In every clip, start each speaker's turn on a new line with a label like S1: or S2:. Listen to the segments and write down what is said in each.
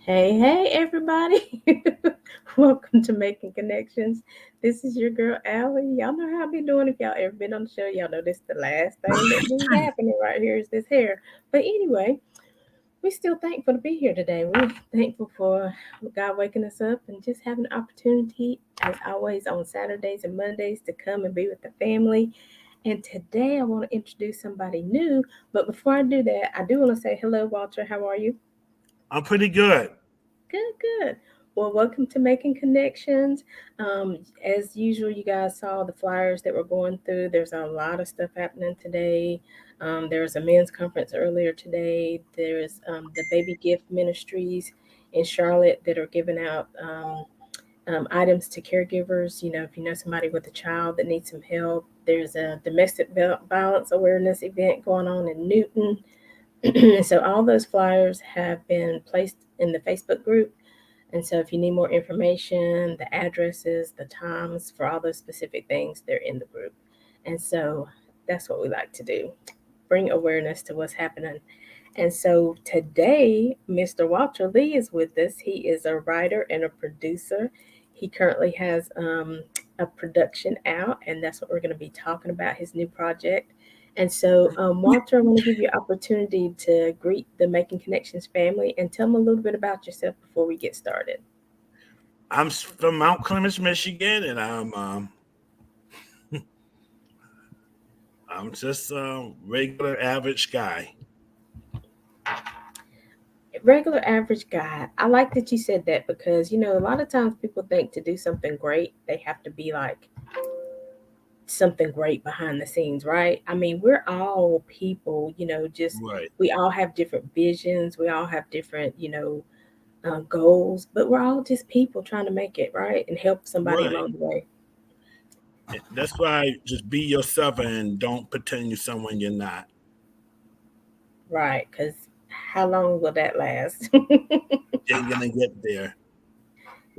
S1: Hey, everybody. Welcome to Making Connections. This is your girl, Allie. Y'all know how I be doing. If y'all ever been on the show, y'all know this the last thing that be happening right here is this hair. But anyway, we're still thankful to be here today. We're thankful for God waking us up and just having the opportunity, as always, on Saturdays and Mondays to come and be with the family. And today I want to introduce somebody new. But before I do that, I do want to say hello, Walter. How are you?
S2: I'm pretty good.
S1: Good. Well, welcome to Making Connections. As usual, you guys saw the flyers that we're going through. There's a lot of stuff happening today. There was a men's conference earlier today. There's the Baby Gift Ministries in Charlotte that are giving out items to caregivers. You know, if you know somebody with a child that needs some help, there's a domestic violence awareness event going on in Newton. So all those flyers have been placed in the Facebook group. And so if you need more information, the addresses, the times for all those specific things, they're in the group. And so that's what we like to do. Bring awareness to what's happening. And so today, Mr. Walter Lee is with us. He is a writer and a producer. He currently has a production out, and that's what we're going to be talking about, his new project. And so, Walter, I want to give you opportunity to greet the Making Connections family and tell them a little bit about yourself before we get started.
S2: I'm from Mount Clemens, Michigan, and I'm just a regular average guy.
S1: Regular average guy. I like that you said that because, a lot of times people think to do something great, they have to be like something great behind the scenes, right? I mean, we're all people, just
S2: Right,
S1: we all have different visions, we all have different, goals, but we're all just people trying to make it, right? And help somebody
S2: right.
S1: along the way,
S2: That's why just be yourself and don't pretend you're someone you're not.
S1: right? Because how long will that last?
S2: You ain't gonna get there.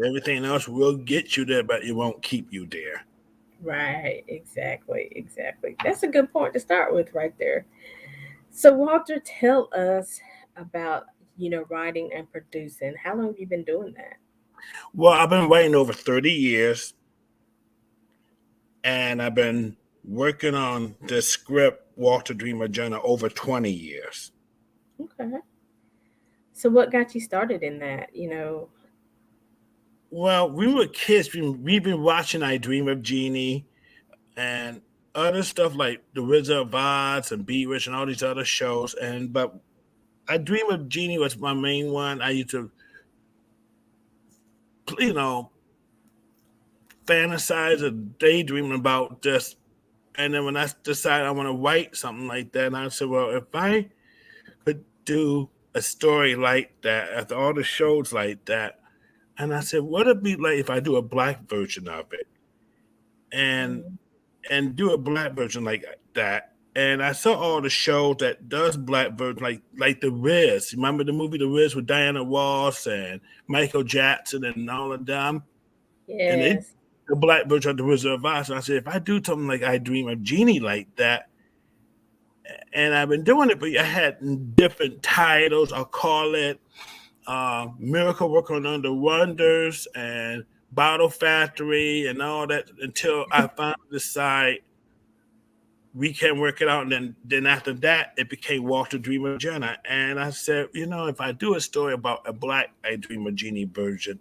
S2: Everything else will get you there, but it won't keep you there.
S1: Right, exactly. That's a good point to start with right there. So, Walter, tell us about, writing and producing. How long have you been doing that?
S2: Well, I've been writing over 30 years, and I've been working on the script Walter Dreamer Journal over 20 years.
S1: Okay. So, what got you started in that?
S2: Well, we were kids. We've been watching I Dream of Jeannie and other stuff like The Wizard of Oz and Be Rich and all these other shows. But I Dream of Jeannie was my main one. I used to, you know, fantasize or daydream about this. And then when I decided I want to write something like that, and I said, well, if I could do a story like that after all the shows like that, and I said, what would it be like if I do a black version of it? And
S1: Mm.
S2: do a black version like that. And I saw all the shows that does black version, like The Riz. Remember the movie The Riz with Diana Ross and Michael Jackson and all of them? And they
S1: Yes.
S2: the black version of The Wizard of Oz. And I said, if I do something like I Dream of Jeannie like that, and I've been doing it, but I had different titles. I'll call it Miracle Working Under Wonders and Bottle Factory and all that until I finally decide we can work it out. And then after that, it became Walter Dreamer Jenna. And I said, if I do a story about a black I Dream of Genie version,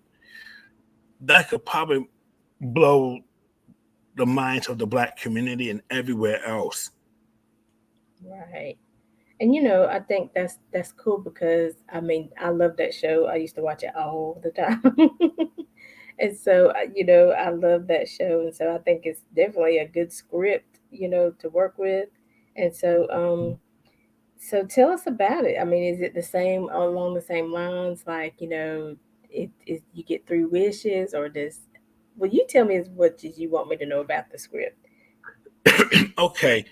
S2: that could probably blow the minds of the black community and everywhere else.
S1: Right. And I think that's cool because I mean I love that show. I used to watch it all the time. And so I love that show, and so I think it's definitely a good script, to work with. And so tell us about it. I mean, is it the same along the same lines, like, it you get three wishes, or does well, you tell me as much as you want me to know about the script.
S2: Okay,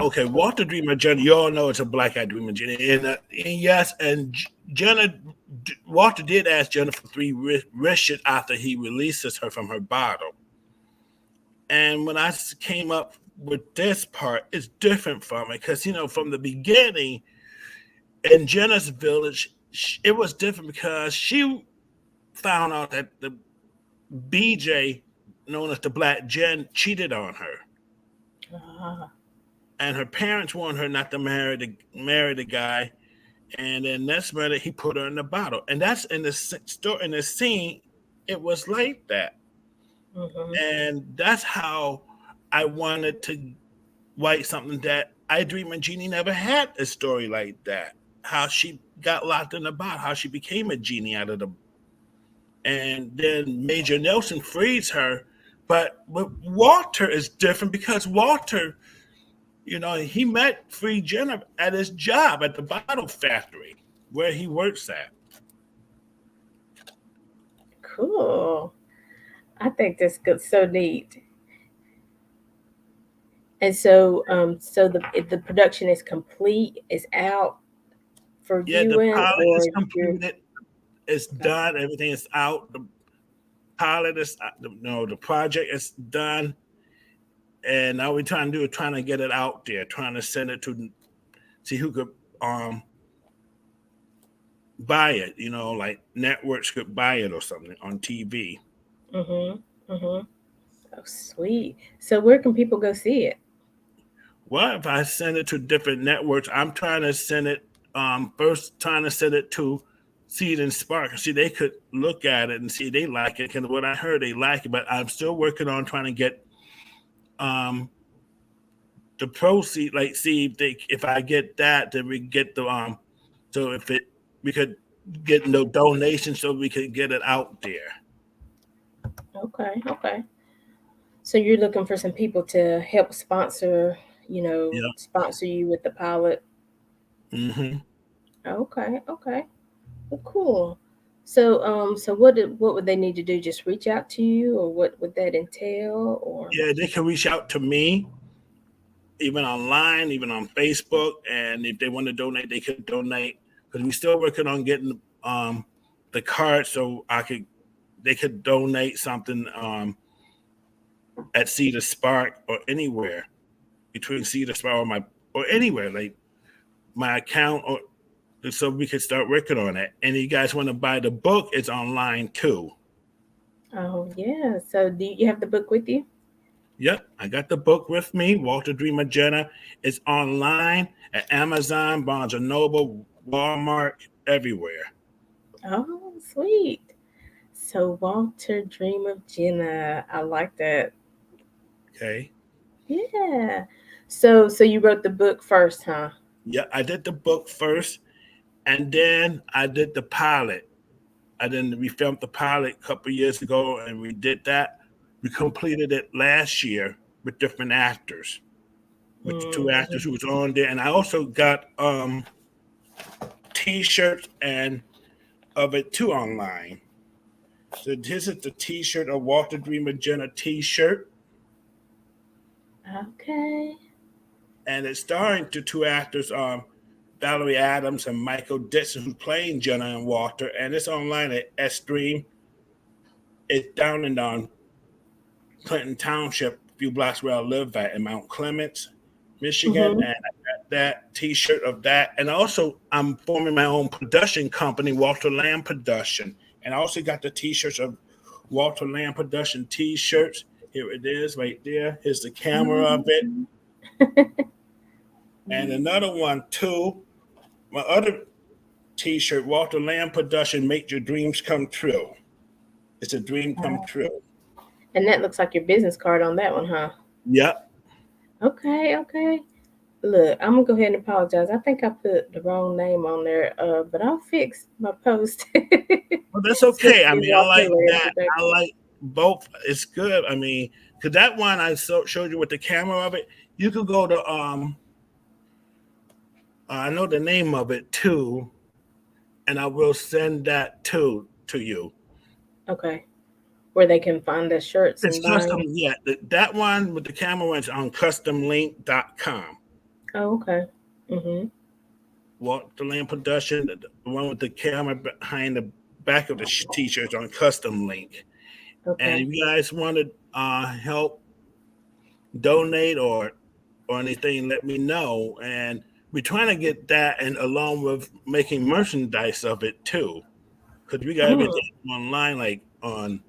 S2: okay, Walter Dreamer Jenna, you all know it's a black eyed Dreamer Jenna. And yes, and Jenna, Walter did ask Jenna for three wishes after he releases her from her bottle. And when I came up with this part, it's different from it because, from the beginning, in Jenna's village, it was different because she found out that the BJ, known as the Black Jen, cheated on her,
S1: Ah.
S2: and her parents wanted her not to marry the guy. And then next minute, he put her in the bottle, and that's in the story in the scene. It was like that,
S1: Mhm.
S2: and that's how I wanted to write something that I Dream and Genie never had a story like that. How she got locked in the bottle, how she became a genie out of the, and then Major Nelson frees her. But Walter is different because Walter, he met Free Jenna at his job at the bottle factory where he works at.
S1: Cool. I think that's good. So neat. And so, so the production is complete. It's out for
S2: Yeah, the
S1: viewing,
S2: pilot
S1: or
S2: is
S1: you're
S2: completed. It's done. Everything is out. The pilot is, no, the project is done. And now we're trying to do is trying to get it out there, trying to send it to see who could um buy it. Like networks could buy it or something on TV.
S1: mhm, mhm. Oh, sweet. So where can people go see it?
S2: Well, if I send it to different networks, I'm trying to send it first trying to send it to Seed and Spark. See, they could look at it and see they like it. Because what I heard, they like it. But I'm still working on trying to get um the proceed. Like, see if I get that, then we get the So if it we could get no donations, so we could get it out there.
S1: Okay, okay. So you're looking for some people to help sponsor,
S2: Yeah.
S1: sponsor you with the pilot.
S2: Hmm.
S1: Okay, okay. Well, cool. So, so what would they need to do? Just reach out to you, or what would that entail? Or
S2: Yeah, they can reach out to me even online, even on Facebook, and if they want to donate, they could donate because we're still working on getting the card so they could donate something at Cedar Spark or anywhere between Cedar Spark or anywhere like my account or so we could start working on it. And if you guys want to buy the book, it's online too.
S1: oh yeah. So do you have the book with you?
S2: Yep, I got the book with me, Walter Dreamer Jenna. It's online at Amazon, Barnes and Noble, Walmart, everywhere.
S1: Oh, sweet. So Walter Dream of Jenna. I like that.
S2: Okay.
S1: Yeah. So you wrote the book first, huh?
S2: Yeah, I did the book first, and then I did the pilot. We filmed the pilot a couple years ago, and we did that. We completed it last year with different actors, with the two
S1: Mm-hmm.
S2: actors who was on there, and I also got T-shirts and of it too online. So this is the T-shirt, a Walter Dreamer Jenna T-shirt,
S1: Okay.
S2: and it's starring the two actors, Valerie Adams and Michael Dixon, who's playing Jenna and Walter, and it's online at S Stream. It's down in Clinton Township, a few blocks where I live at in Mount Clements, Michigan,
S1: Mm-hmm.
S2: and I got that T-shirt of that, and also I'm forming my own production company, Walter Lamb Production, and I also got the T-shirts of Walter Lamb Production T-shirts. Here it is, right there. Here's the camera of it, and another one too. My other T-shirt, Walter Lamb Production, Make Your Dreams Come True. It's a dream come true.
S1: And that looks like your business card on that one, huh?
S2: Yep.
S1: Okay, okay. Look, I'm gonna go ahead and apologize. I think I put the wrong name on there, but I'll fix my post.
S2: Well, that's
S1: It's supposed
S2: okay.
S1: to
S2: I
S1: be
S2: mean, I
S1: Walter
S2: like
S1: Lamb
S2: that. I
S1: Production.
S2: like both. It's good. I mean, because that one showed you with the camera of it, you could go to I know the name of it too, and I will send that to you.
S1: Okay, where they can find the shirts
S2: It's
S1: and buy
S2: custom.
S1: them.
S2: Yeah, that one with the camera is on customlink.com.
S1: Oh, okay. Mhm.
S2: Walk the Land Production, the one with the camera behind the back of the t-shirts on Custom Link. And
S1: Okay.
S2: if you guys want to help donate or anything, let me know. And we're trying to get that, and along with making merchandise of it too, because we got
S1: Mm,
S2: everything online, like on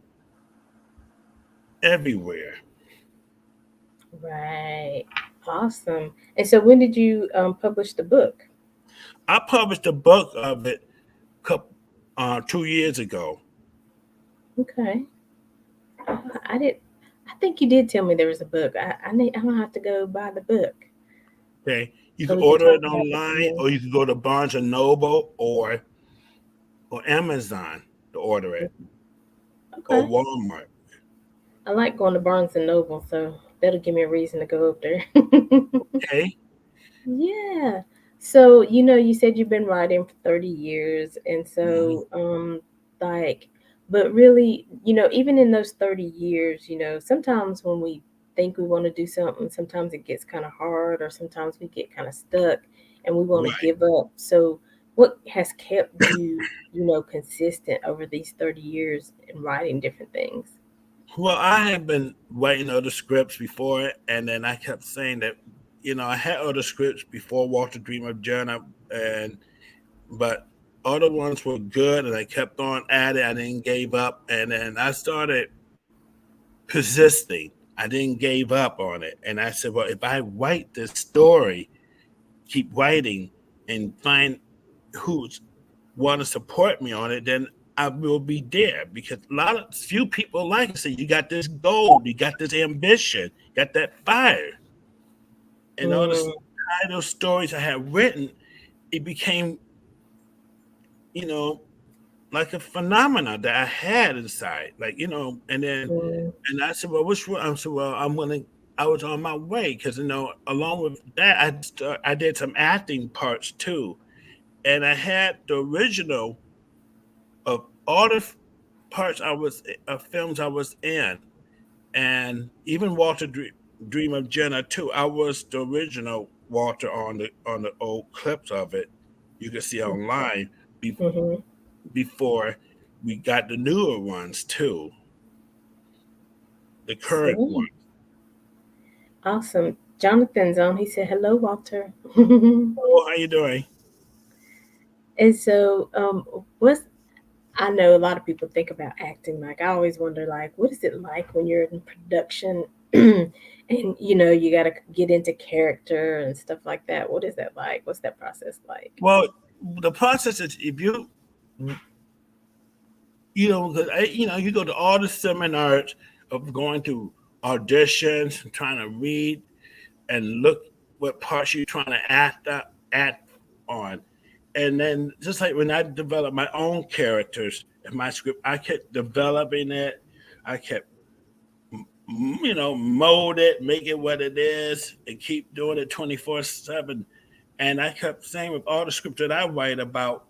S2: everywhere.
S1: right. Awesome. And so when did you publish the book?
S2: I published a book of it couple 2 years ago.
S1: Okay. I did. I think you did tell me there was a book. I need. I'm gonna have to go buy the book
S2: Okay, you
S1: so
S2: can
S1: we can
S2: order
S1: talk
S2: it
S1: about it some
S2: online,
S1: more.
S2: or you can go to Barnes and Noble or Amazon to order it, or
S1: Okay.
S2: Walmart.
S1: I like going to Barnes and Noble, so that'll give me a reason to go up there.
S2: Okay,
S1: Yeah. So, you said you've been writing for 30 years. And
S2: hmm
S1: so, like, but really, even in those 30 years, sometimes when we think we want to do something, sometimes it gets kind of hard, or sometimes we get kind of stuck and we want to
S2: right.
S1: give up. So, what has kept you, consistent over these 30 years in writing different things?
S2: Well, I had been writing other scripts before it, and then I kept saying that, I had other scripts before Walter Dreamer Journey, and but other ones were good, and I kept on at it. I didn't give up, and then I started persisting. I didn't give up on it, and I said, well, if I write this story, keep writing, and find who's want to support me on it, then I will be there, because a lot of few people like I say, you got this gold, you got this ambition, got that fire, and all the
S1: Mm,
S2: title stories I had written, it became, you know, like a phenomena that I had inside, like, and then
S1: mm,
S2: and I said, well, which one? I said, well, I was on my way, because along with that, I did some acting parts too, and I had the original of all the parts I was of films I was in, and even Dream of Jenna too. I was the original Walter on the old clips of it. You can see online be,
S1: mm-hmm.
S2: before we got the newer ones too, the current one.
S1: Sweet. Awesome. Jonathan's on. He said, "Hello, Walter."
S2: Oh, how you doing?
S1: And so, what's I know a lot of people think about acting. Like, I always wonder, like, what is it like when you're in production, and you got to get into character and stuff like that. What is that like? What's that process like?
S2: Well, the process is, if because you go to all the seminars of going to auditions, trying to read and look what parts you're trying to act on. And then, just like when I developed my own characters in my script, I kept developing it. I kept, mold it, make it what it is, and keep doing it 24/7. And I kept saying with all the scripts that I write about,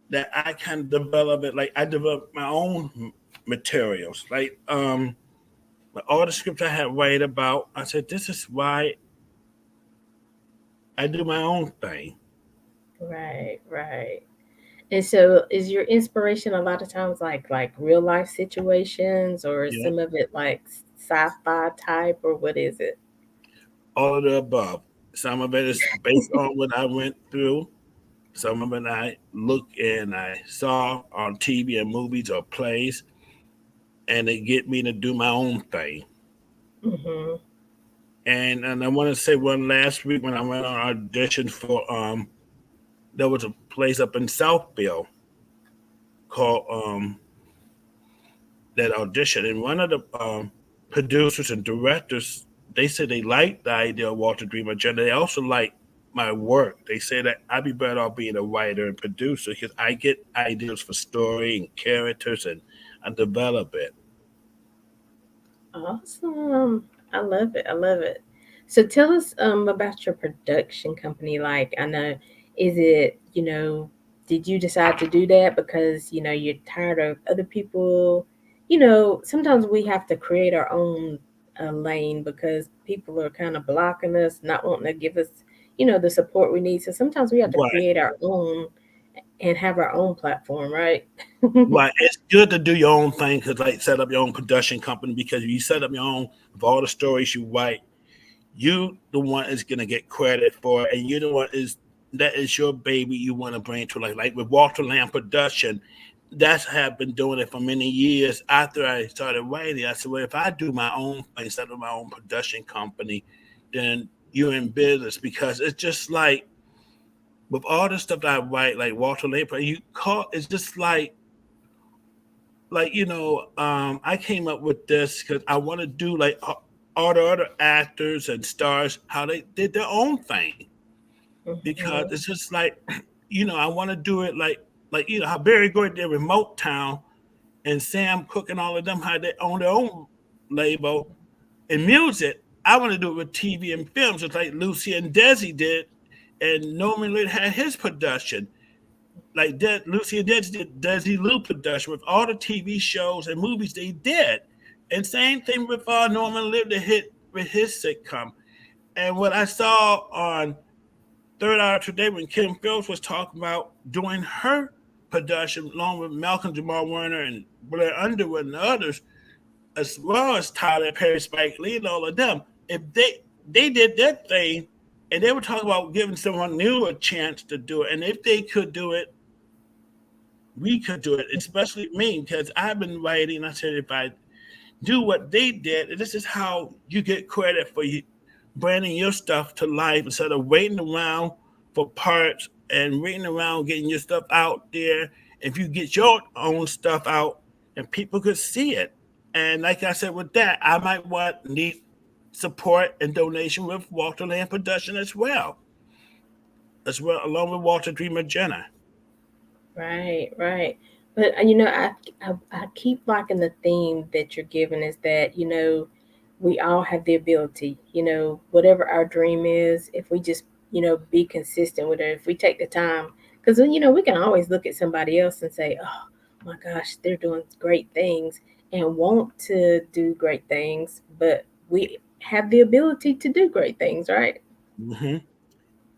S2: that I kind of develop it, like I develop my own materials. Like, all the scripts I had write about, I said, this is why I do my own thing.
S1: Right, right. And so, is your inspiration a lot of times like real life situations, or is
S2: Yeah.
S1: some of it like sci-fi type, or what is it?
S2: All of the above. Some of it is based on what I went through. Some of it I look and I saw on TV and movies or plays, and they get me to do my own thing.
S1: Hmm.
S2: And I want to say, one last week when I went on audition for, there was a place up in Southville called, that audition, and one of the, producers and directors, they said they liked the idea of Walter Dream Agenda. They also liked my work. They say that I'd be better off being a writer and producer, because I get ideas for story and characters, and I develop it.
S1: Awesome. I love it. I love it. So tell us about your production company. Like, I know, is it, did you decide to do that because, you're tired of other people? Sometimes we have to create our own lane because people are kind of blocking us, not wanting to give us, the support we need. So sometimes we have to
S2: Right.
S1: create our own and have our own platform, right?
S2: Right. It's good to do your own thing, because, like, set up your own production company, because if you set up your own, with all the stories you write, you the one is gonna get credit for it, and you the one is that is your baby you want to bring to life. Like with Walter Lamb Production, that's have been doing it for many years. After I started writing, I said, well, if I do my own thing instead of my own production company, then you're in business because it's just like with all the stuff that I write, like Walter Lamb, you call it's just like I came up with this because I want to do like all the other actors and stars how they did their own thing because
S1: Hmm.
S2: it's just like I want to do it like how Barry Gordy did Remote Town and Sam Cooke and all of them how they own their own label in music. I want to do it with TV and films, just like Lucy and Desi did, and Norman Lear had his production. Like Lucy and Desi did Desi Lou production with all the TV shows and movies they did, and same thing with Norman Lear that hit with his sitcom. And what I saw on Third Hour today when Kim Phillips was talking about doing her production along with Malcolm Jamal Warner and Blair Underwood and others, as well as Tyler Perry, Spike Lee, and all of them, if they did that thing and they were talking about giving someone new a chance to do it, and if they could do it, we could do it, especially me, because I've been writing. I said if I do what they did, this is how you get credit for you bringing your stuff to life instead of waiting around for parts and waiting around getting your stuff out there. If you get your own stuff out and people could see it. And like I said, with that, I might need support and donation with Walter Land Production as well, along with Walter Dreamer Jenner.
S1: Right, right. But I keep liking the theme that you're giving is that, we all have the ability, whatever our dream is, if we just, be consistent with it, if we take the time, because, we can always look at somebody else and say, oh my gosh, they're doing great things and want to do great things, but we have the ability to do great things, right?
S2: Hmm.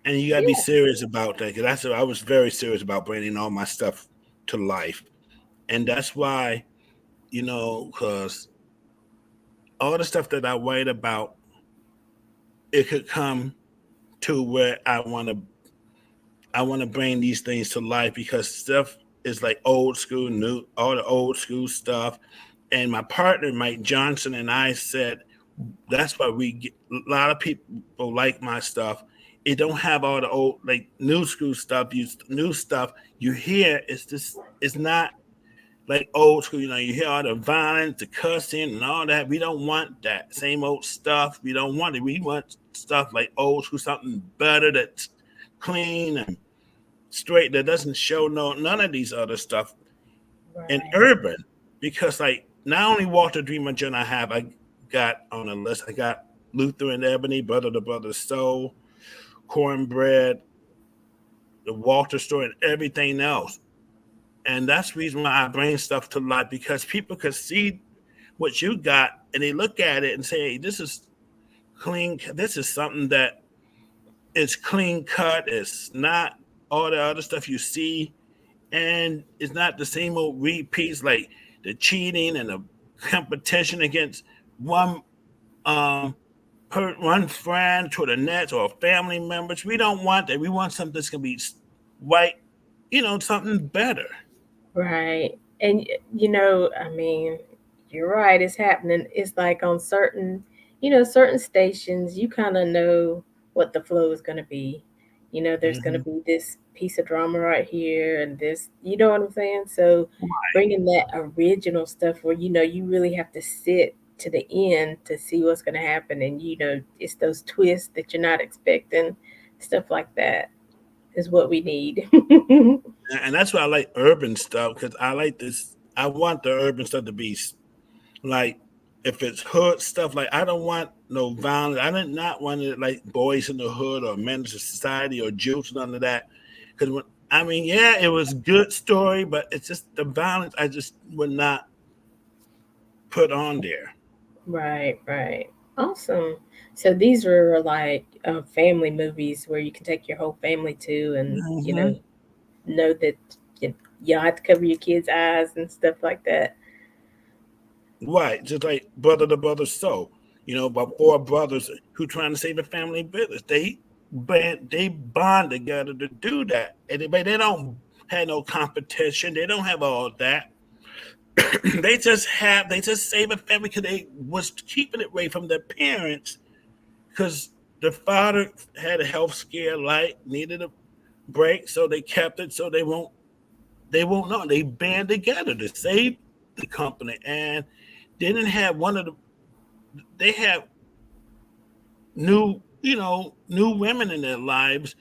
S2: And you got to be
S1: Yeah.
S2: serious about that because I was very serious about bringing all my stuff to life, and that's why because all the stuff that I write about, it could come to where I want to bring these things to life because stuff is like old school, new, all the old school stuff. And my partner Mike Johnson and I said that's why we get a lot of people like my stuff. It don't have all the old like new school stuff. New stuff you hear. It's not like old school. You hear all the violence, the cussing, and all that. We don't want that same old stuff. We don't want it. We want stuff like old school, something better that's clean and straight that doesn't show none of these other stuff and
S1: Right.
S2: urban because like not only Walter Dreamer John I got on a list. I got Luther and Ebony, Brother to Brother Soul, Cornbread, the Walter Story, and everything else. And that's the reason why I bring stuff to light because people could see what you got and they look at it and say, hey, this is clean. This is something that is clean cut. It's not all the other stuff you see and it's not the same old repeats like the cheating and the competition against one um one friend to the next or family members. We don't want that. We want something that's gonna be right, something better.
S1: Right. And I mean, you're right, it's happening. It's like on certain stations, you kind of know what the flow is going to be. There's going to
S2: Mm-hmm.
S1: be this piece of drama right here and this, you know what I'm saying? So bringing that original stuff where you really have to sit to the end to see what's going to happen and it's those twists that you're not expecting, stuff like that is what we need.
S2: And that's why I like urban stuff because I like this. I want the urban stuff to be like if it's hood stuff. Like I don't want no violence. I did not want it like Boys in the Hood or Menace to Society or Juice, none of that. Because I mean, yeah, it was good story, but it's just the violence. I just would not put on there.
S1: Right, right. Awesome. So these are like family movies where you can take your whole family to and,
S2: Hmm.
S1: know that you don't have to cover your kids' eyes and stuff like that.
S2: Right, just like Brother to Brother Soul. But four brothers who trying to save the family business. They bond together to do that. And they don't have no competition. They don't have all that. They just save a family because they was keeping it away from their parents because the father had a health scare, like needed a break, so they kept it so they won't know. They band together to save the company, and they didn't have one of the. They have new women in their lives,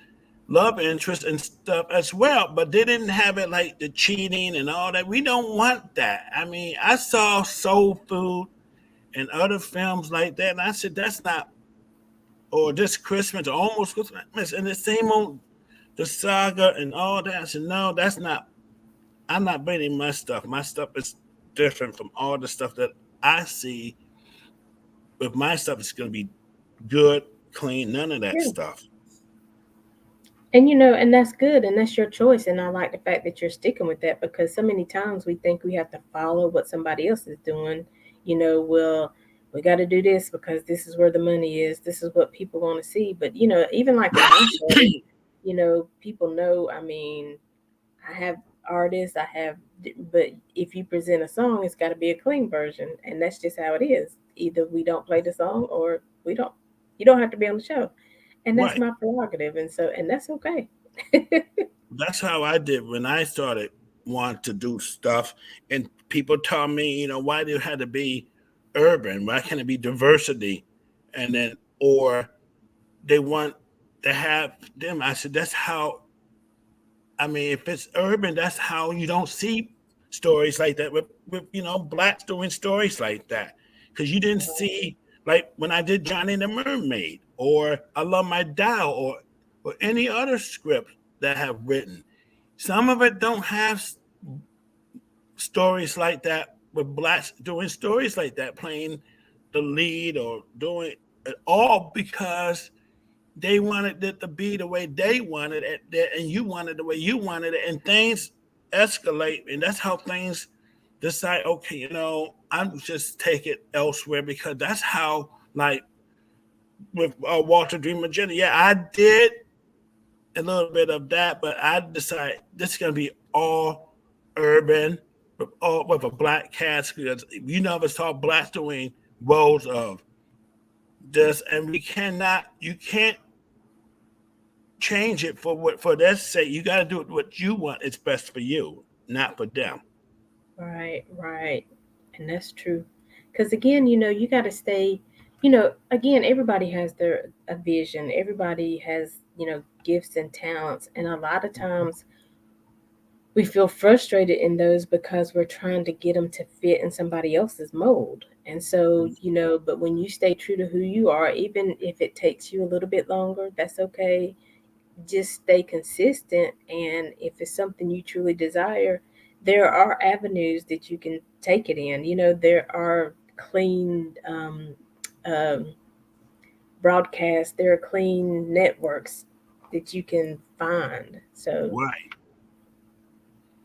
S2: love interest and stuff as well, but they didn't have it like the cheating and all that. We don't want that. I mean, I saw Soul Food and other films like that, and I said that's not, or this Christmas or almost Christmas, and the same old the saga and all that. I said no, that's not. I'm not bringing my stuff. My stuff is different from all the stuff that I see. With my stuff, it's going to be good, clean, none of that
S1: Yeah.
S2: stuff.
S1: And and that's good, and that's your choice. And I like the fact that you're sticking with that, because so many times we think we have to follow what somebody else is doing. Well, we got to do this because this is where the money is. This is what people want to see. But even like with myself, people know. I mean, I have artists. But if you present a song, it's got to be a clean version, and that's just how it is. Either we don't play the song, or we don't. You don't have to be on the show, and that's
S2: Right.
S1: my prerogative, and that's okay.
S2: That's how I did when I started wanting to do stuff. And people tell me, why do it have to be urban? Why can't it be diversity? And then, or they want to have them. I said, that's how, I mean, if it's urban, that's how you don't see stories like that with blacks doing stories like that. Because you didn't see, like when I did Johnny and the Mermaid, or I Love My Doll, or any other script that I have written. Some of it don't have stories like that with blacks doing stories like that, playing the lead or doing it all because they wanted it to be the way they wanted it, and you wanted the way you wanted it, and things escalate, and that's how things decide. Okay, I'm just take it elsewhere because that's how, like with Walter Dream Agenda. Yeah, I did a little bit of that, but I decided this is gonna be all urban with a black cast because you never saw blacks doing roles of this, and you can't change it for their sake. You got to do it what you want. It's best for you, not for them.
S1: Right, right. And that's true. Because again, you got to stay, again, everybody has their a vision. Everybody has, gifts and talents. And a lot of times we feel frustrated in those because we're trying to get them to fit in somebody else's mold. And so, but when you stay true to who you are, even if it takes you a little bit longer, that's okay. Just stay consistent, and if it's something you truly desire, there are avenues that you can take it in. There are clean um, broadcasts, there are clean networks that you can find. So
S2: Right.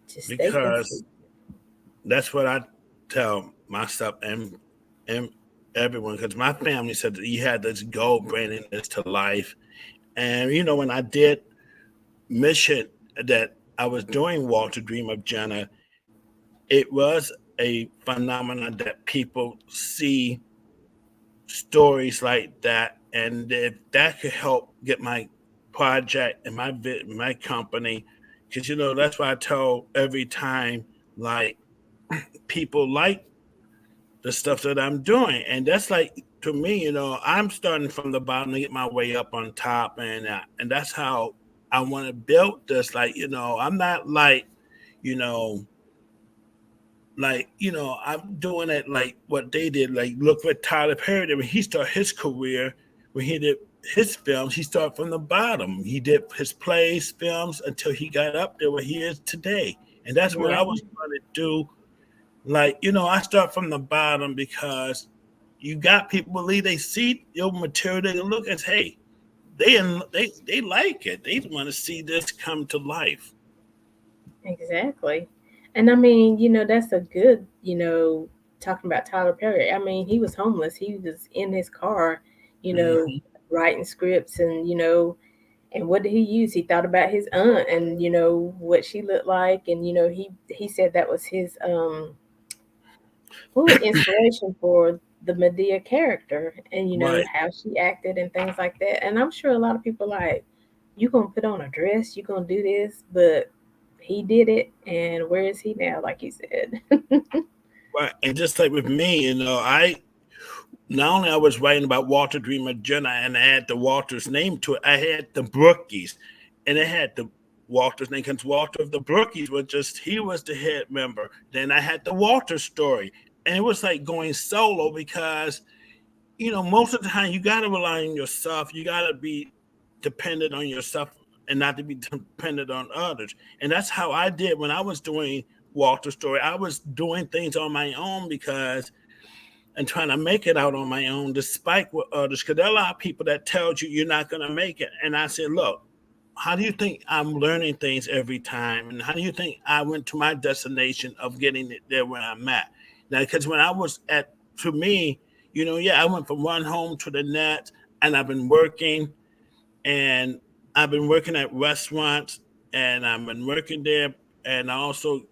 S1: just stay
S2: Because
S1: consistent.
S2: that's what I tell myself and everyone. Because my family said that you had this goal bringing this to life, and when I did mission that I was doing Walter Dream of Jenna, it was a phenomenon that people see stories like that, and if that could help get my project and my company, because that's why I tell every time, like, people like the stuff that I'm doing, and that's like, to me, I'm starting from the bottom to get my way up on top, and that's how I want to build this. Like, I'm not you know I'm doing it like what they did. Like, look what Tyler Perry did when he started his career. When he did his films, he started from the bottom. He did his plays, films until he got up there where he is today. And that's what I
S1: Right.
S2: was trying to do. Like, I start from the bottom because you got people believe they see your material, they look and say, hey, they like it. They want to see this come to life.
S1: Exactly. And I mean, that's a good, talking about Tyler Perry. I mean, he was homeless. He was in his car, you know,
S2: Hmm.
S1: writing scripts, and and what did he use? He thought about his aunt, and what she looked like, and he said that was his inspiration for the Medea character, and
S2: Right.
S1: how she acted and things like that. And I'm sure a lot of people like, you gonna put on a dress, you gonna do this, but he did it, and where is he now? Like you said.
S2: Right. And just like with me, I not only I was writing about Walter Dreamer Jr. and I had the Walter's name to it, I had the Brookies, and it had the Walter's name because Walter of the Brookies was just he was the head member. Then I had the Walter story, and it was like going solo because most of the time you got to rely on yourself. You got to be dependent on yourself and not to be dependent on others. And that's how I did when I was doing Walter's story. I was doing things on my own because and trying to make it out on my own, despite what others. Because there are a lot of people that tells you you're not going to make it. And I said, look, how do you think I'm learning things every time? And how do you think I went to my destination of getting it there where I'm at? Now, because when I was to me, yeah, I went from one home to the next, and I've been working, and I've been working at restaurants, and I've been working there, and I also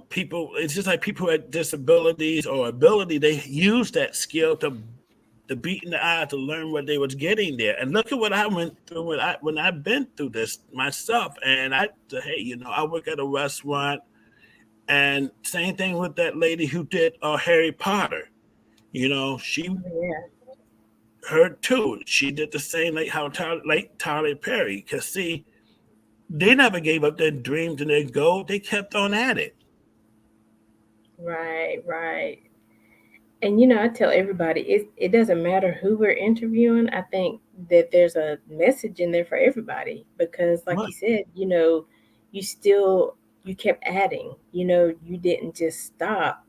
S2: people, it's just like people with disabilities or ability, they use that skill to beat in the eye to learn what they was getting there. And look at what I went through when I've been through this myself. And I said, hey, I work at a restaurant, and same thing with that lady who did Harry Potter. She
S1: Yeah,
S2: her too. She did the same like Tyler Perry. Cause see, they never gave up their dreams and their goal. They kept on at it.
S1: right, right. And I tell everybody, it doesn't matter who we're interviewing. I think that there's a message in there for everybody, because like
S2: Right.
S1: you said, you kept adding. You didn't just stop,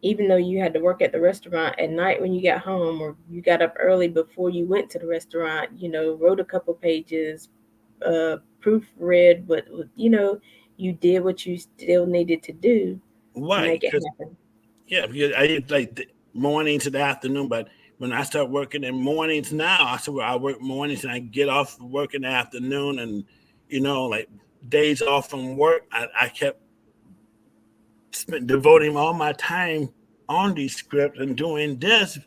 S1: even though you had to work at the restaurant at night when you got home, or you got up early before you went to the restaurant, wrote a couple pages, proofread, but you did what you still needed to do to
S2: Right.
S1: make it
S2: Because
S1: happen.
S2: yeah, because I did like the morning to the afternoon, but when I start working in mornings now, I said, well, I work mornings and I get off work in the afternoon, and like days off from work, I kept devoting all my time on these scripts and doing this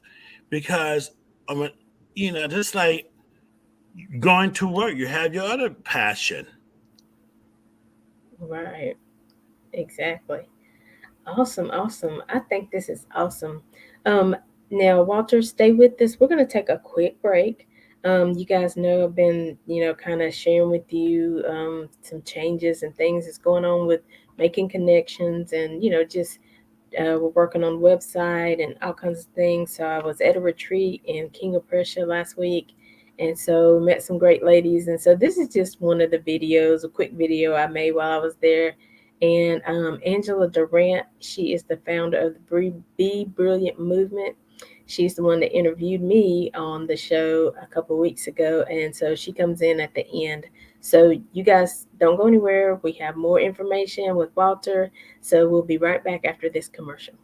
S2: because I'm, just like going to work, you have your other passion.
S1: Right. Exactly. Awesome, awesome. I think this is awesome. Um, Now, Walter, stay with us. We're going to take a quick break. You guys know I've been, kind of sharing with you some changes and things that's going on with making connections, and just we're working on the website and all kinds of things. So I was at a retreat in King of Prussia last week, and so met some great ladies. And so this is just one of the videos, a quick video I made while I was there. And Angela Durant, she is the founder of the Be Brilliant movement. She's the one that interviewed me on the show a couple of weeks ago, and so she comes in at the end. So you guys don't go anywhere. We have more information with Walter, so we'll be right back after this commercial.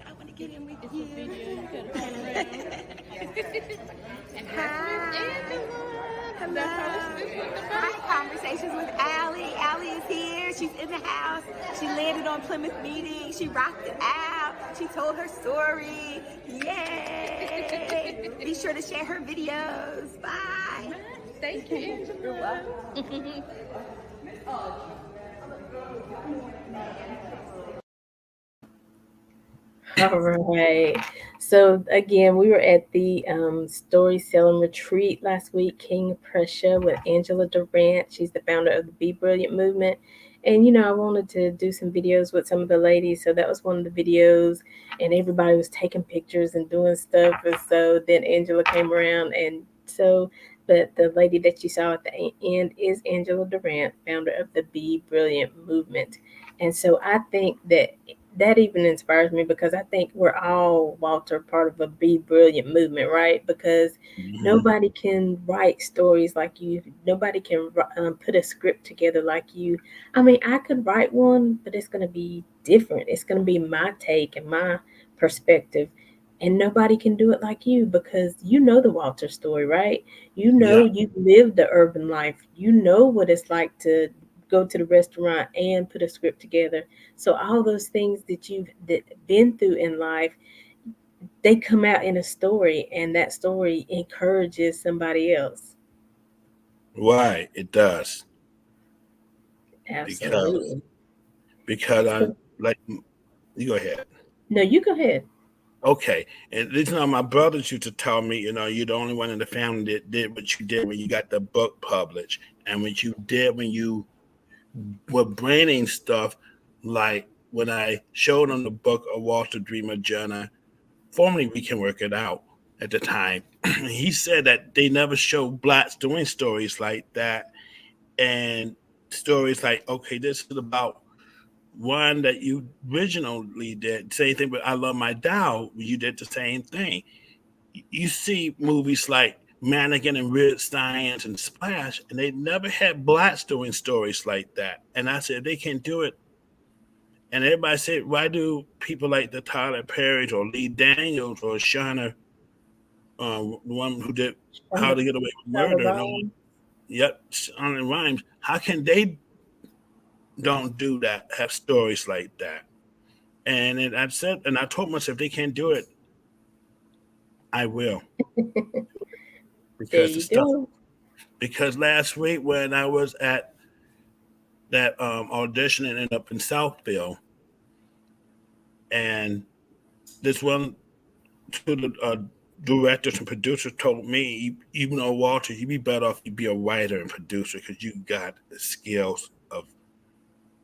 S3: I want to get in with you. Hi. Hello. Hi, Conversations with Aly. Aly is here. She's in the house. She landed on Plymouth Meeting. She rocked it out. She told her story. Yay! Be sure to share her videos. Bye.
S4: Thank you, Angela.
S3: You're welcome.
S1: All right. So again, we were at the story selling retreat last week, King of Prussia with Angela Durant. She's the founder of the Be Brilliant movement. And I wanted to do some videos with some of the ladies. So that was one of the videos, and everybody was taking pictures and doing stuff. And so then Angela came around, and so but the lady that you saw at the end is Angela Durant, founder of the Be Brilliant movement. And so I think that even inspires me because I think we're all, Walter, part of a Be Brilliant movement, right? Because
S2: Hmm.
S1: nobody can write stories like you. Nobody can put a script together like you. I mean, I could write one, but it's going to be different. It's going to be my take and my perspective. And nobody can do it like you because you know the Walter story, right? You know,
S2: Yeah.
S1: you've lived the urban life. You know what it's like to go to the restaurant and put a script together. So all those things that you've been through in life, they come out in a story, and that story encourages somebody else.
S2: Why it does. because
S1: Absolutely.
S2: because I
S1: So,
S2: like you go ahead.
S1: no, you go ahead.
S2: Okay. And this is my brothers used to tell me, you're the only one in the family that did what you did when you got the book published. And what you did when you were branding stuff, like when I showed them the book of Walter Dreamer Journal, formerly We Can Work It Out at the time. He said that they never showed blacks doing stories like that. And stories like, okay, this is about one that you originally did. Same thing with I Love My Doll. You did the same thing. You see movies like Mannequin and Weird Science and Splash, and they never had blacks doing stories like that. And I said, they can do it. And everybody said, why do people like the Tyler Perry or Lee Daniels or Shauna, the one who did How
S1: Shonda,
S2: to Get Away with
S1: Shonda
S2: Murder and all,
S1: Rhimes.
S2: yep, Shauna Rhimes, how can they don't do that, have stories like that? And then I said, and I told myself, if they can't do it, I will,
S1: There
S2: because the
S1: you
S2: stuff.
S1: go.
S2: Because last week when I was at that audition and ended up in Southville, and this one to the directors and producers told me, even though Walter, you'd be better off you be a writer and producer because you got the skills of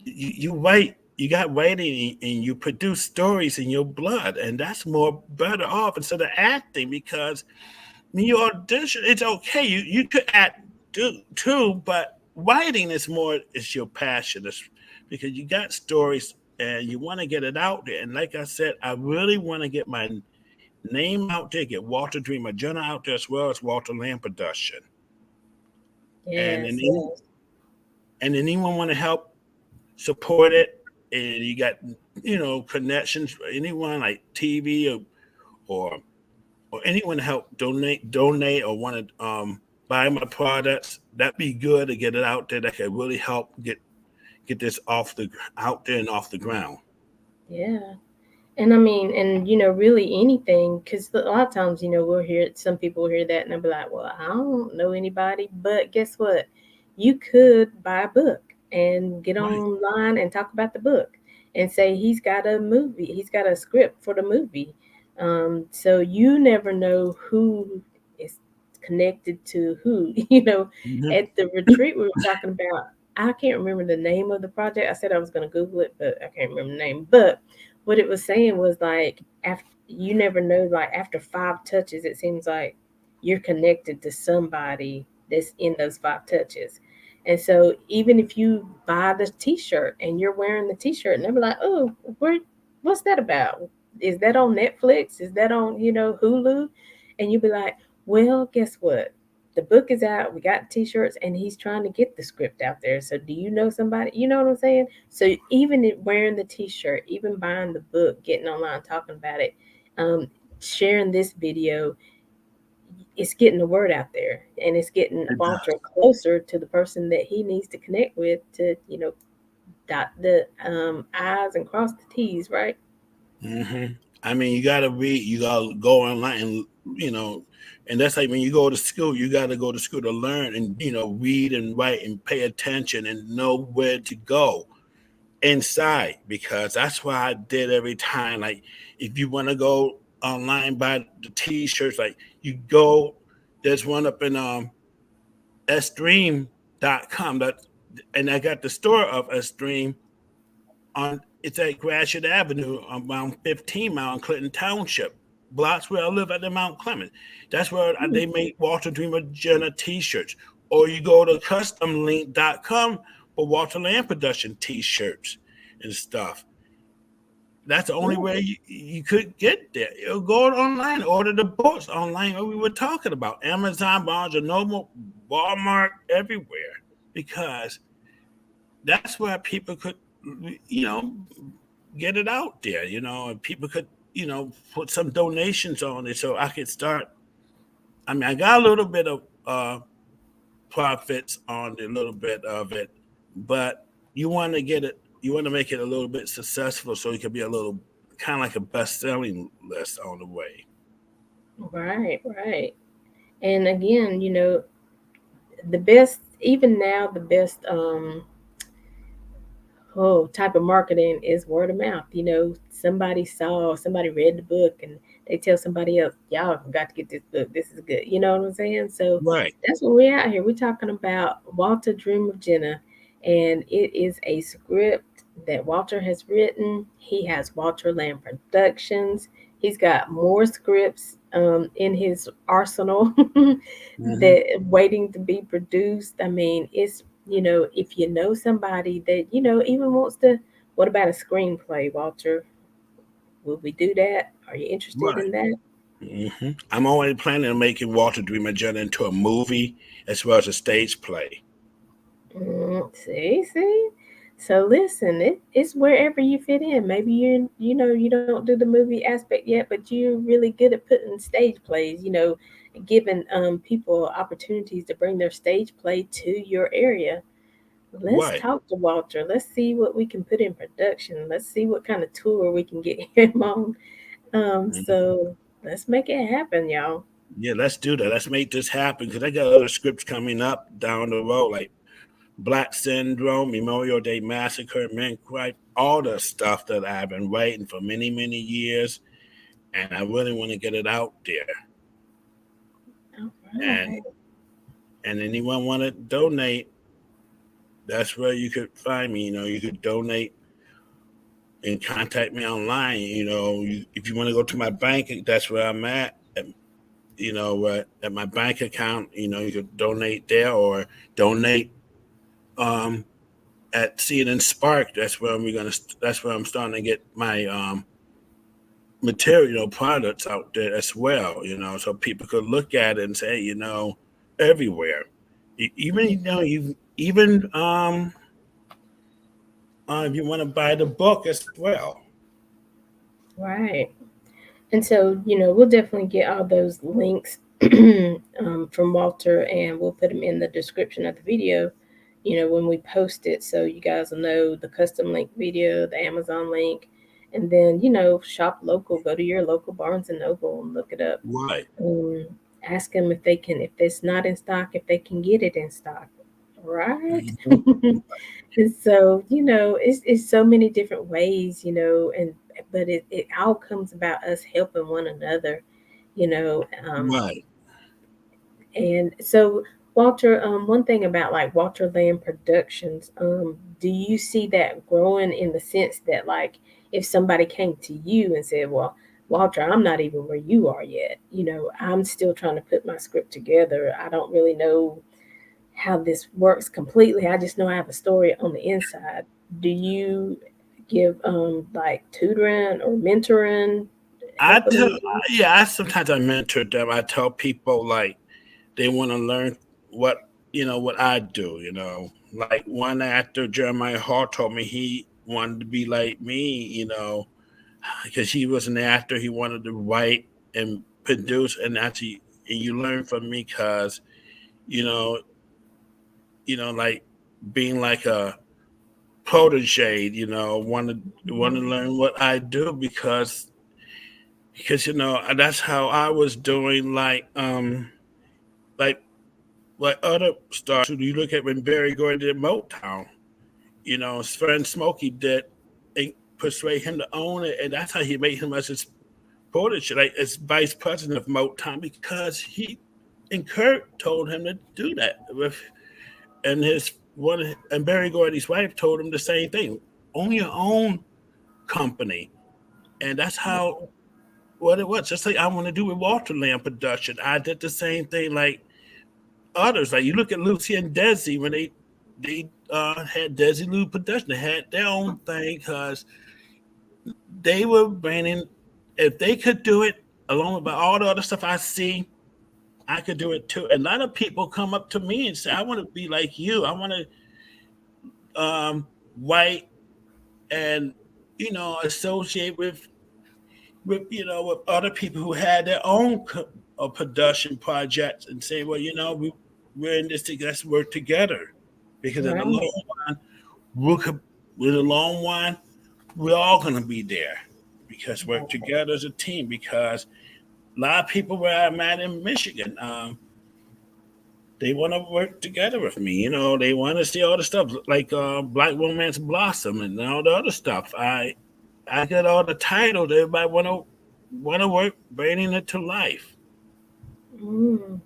S2: you write. You got writing and you produce stories in your blood, and that's more better off instead of acting because when you audition, it's okay. You could act too, but writing is more is your passion. It's because you got stories and you want to get it out there. And like I said, I really want to get my name out there, get Walter Dreamer Jenna out there as well as Walter Lamb Production. And
S1: Yes,
S2: then
S1: yes.
S2: anyone want to help support it, and you got connections, anyone like TV or or anyone to help donate or want to buy my products, that'd be good to get it out there. That could really help get this off the out there and off the ground.
S1: Yeah. And I mean, and really anything, because a lot of times, we'll hear some people will hear that and they'll be like, well, I don't know anybody. But guess what? You could buy a book and get
S2: Right.
S1: online and talk about the book and say he's got a script for the movie. So you never know who is connected to who.
S2: Hmm.
S1: At the retreat we were talking about, I can't remember the name of the project. I said I was going to Google it, but I can't remember the name. But what it was saying was like after you never know, like after five touches it seems like you're connected to somebody that's in those five touches. And so even if you buy the t-shirt and you're wearing the t-shirt and they're like, oh, what's that about? Is that on Netflix? Is that on Hulu? And you'll be like, well, guess what, the book is out, we got t-shirts, and he's trying to get the script out there. So do you know somebody? You know what I'm saying? So even wearing the t-shirt, even buying the book, getting online talking about it, um, sharing this video, it's getting the word out there, and it's getting
S2: It
S1: Walter
S2: does.
S1: closer to the person that he needs to connect with to dot the i's and cross the t's, right?
S2: Hmm. I mean, you gotta read. You gotta go online, and and that's like when you go to school. You gotta go to school to learn, and read and write and pay attention and know where to go. inside, because that's what I did every time. Like, if you want to go online buy the t-shirts, like you go, there's one up in sdream.com, that, and I got the store of sdream on, it's at Gratiot Avenue, around 15 mile in Clinton Township, blocks where I live at the Mount Clemens. That's where
S1: Hmm.
S2: they make Walter Dreamer Jenna t-shirts. Or you go to customlink.com for Walter Land Production t-shirts and stuff. That's the only way you could get there. You go online, order the books online. What we were talking about, Amazon, Barnes and Noble, Walmart, everywhere, because that's where people could, you know, get it out there, and people could, put some donations on it so I could start. I mean, I got a little bit of profits on a little bit of it, but you want to get it, you want to make it a little bit successful so it could be a little kind of like a best selling list on the way.
S1: Right, right. And again, the best, even now, the best type of marketing is word of mouth. Somebody read the book and they tell somebody else, y'all got to get this book. This is good. You know what I'm saying? So
S2: Right,
S1: that's what we're out here. We're talking about Walter Dream of Jenna, and it is a script that Walter has written. He has Walter Land Productions. He's got more scripts in his arsenal
S2: hmm,
S1: that waiting to be produced. I mean, if you know somebody that even wants to, what about a screenplay, Walter? Will we do that? Are you interested
S2: right.
S1: in that?
S2: I'm already planning on making Walter Dreamer Agenda into a movie as well as a stage play.
S1: See. So listen, it's wherever you fit in. Maybe you don't do the movie aspect yet, but you're really good at putting stage plays. Giving people opportunities to bring their stage play to your area. Let's
S2: Right.
S1: talk to Walter. Let's see what we can put in production. Let's see what kind of tour we can get him on.
S2: Mhm.
S1: So let's make it happen, y'all.
S2: Yeah, let's do that. Let's make this happen, because I got other scripts coming up down the road, like Black Syndrome, Memorial Day Massacre, Men Cry, all the stuff that I've been writing for many, many years, and I really want to get it out there.
S1: All
S2: And
S1: right.
S2: anyone want to donate, that's where you could find me. You could donate and contact me online. If you want to go to my bank, that's where I'm at. At my bank account, you could donate there, or donate um, at Seed and Spark. That's where I'm starting to get my material products out there as well. So people could look at it and say, everywhere. Even you even if you want to buy the book as well.
S1: Right. And so, we'll definitely get all those links from Walter, and we'll put them in the description of the video, when we post it. So you guys will know the custom link video, the Amazon link, and then, shop local, go to your local Barnes and Noble and look it up.
S2: Right.
S1: Um, Ask them if they can, if it's not in stock, if they can get it in stock. Right.
S2: Mhm.
S1: And so, it's so many different ways, and but it all comes about us helping one another, you know.
S2: Right.
S1: And so, Walter, one thing about like Walter Land Productions, do you see that growing in the sense that, like, if somebody came to you and said, "Well, Walter, I'm not even where you are yet. I'm still trying to put my script together. I don't really know how this works completely. I just know I have a story on the inside." Do you give like tutoring or mentoring,
S2: I
S1: helping
S2: tell,
S1: them?
S2: yeah, sometimes I mentor them. I tell people, like, they want to learn what I do. Like one actor, Jeremiah Hall, told me he wanted to be like me. Because he was an actor, he wanted to write and produce, and actually, and you learn from me, because you know, like being like a protege. Want to learn what I do, because that's how I was doing, like other stars who you look at when Barry Gordy did Motown. his friend Smokey did and persuade him to own it, and that's how he made him as his protege, like as vice president of Motown, because he and Kurt told him to do that. And his one and Barry Gordy's wife told him the same thing: own your own company, and that's how what it was. Just like I want to do with Walter Lamb production, I did the same thing. Like others, like you look at Lucy and Desi when they had Desi Lou production, they had their own thing because they were bringing. If they could do it along with all the other stuff I see, I could do it too. And a lot of people come up to me and say, "I want to be like you. I want to write and associate with with other people who had their own production projects and say, well, we're in this together. Let's work together because in the
S1: Right.
S2: long run, with the long run, we're all going to be there because we're together as a team. Because a lot of people where I'm at in Michigan, they want to work together with me. They want to see all the stuff like Black Romance Blossom and all the other stuff. I got all the titles. Everybody want to work bringing it to life.
S1: Mm,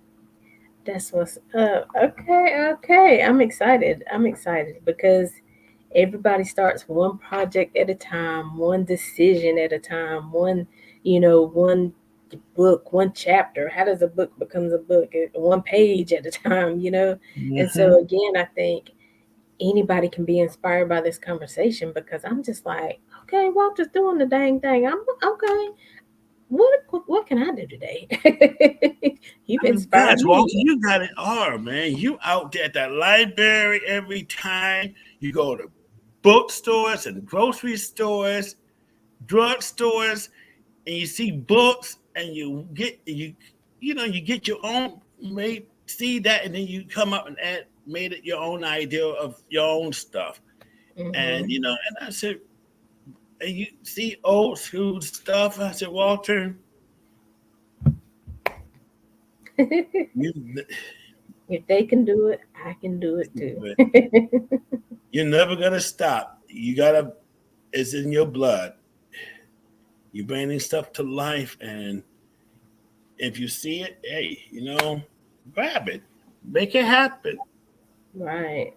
S1: that's what's up. Okay, okay. I'm excited because everybody starts one project at a time, one decision at a time, one book, one chapter. How does a book becomes a book? One page at a time. And
S2: Mm-hmm.
S1: so again, I think anybody can be inspired by this conversation because I'm just like, okay, Walter's doing the dang thing. I'm okay. What can I do today? You've
S2: I mean,
S1: inspired
S2: gosh,
S1: me.
S2: Walter, you got it all, man. You out there at that library every time. You go to bookstores and grocery stores, drugstores, and you see books, and you get your own made see that, and then you come up and made it your own idea of your own stuff, and
S1: Hmm.
S2: and I said, and you see old school stuff. I said, Walter, you
S1: If they can do it, I can do it too.
S2: you're never gonna stop. You gotta. It's in your blood. You're bringing stuff to life, and if you see it, hey, grab it, make it happen.
S1: Right.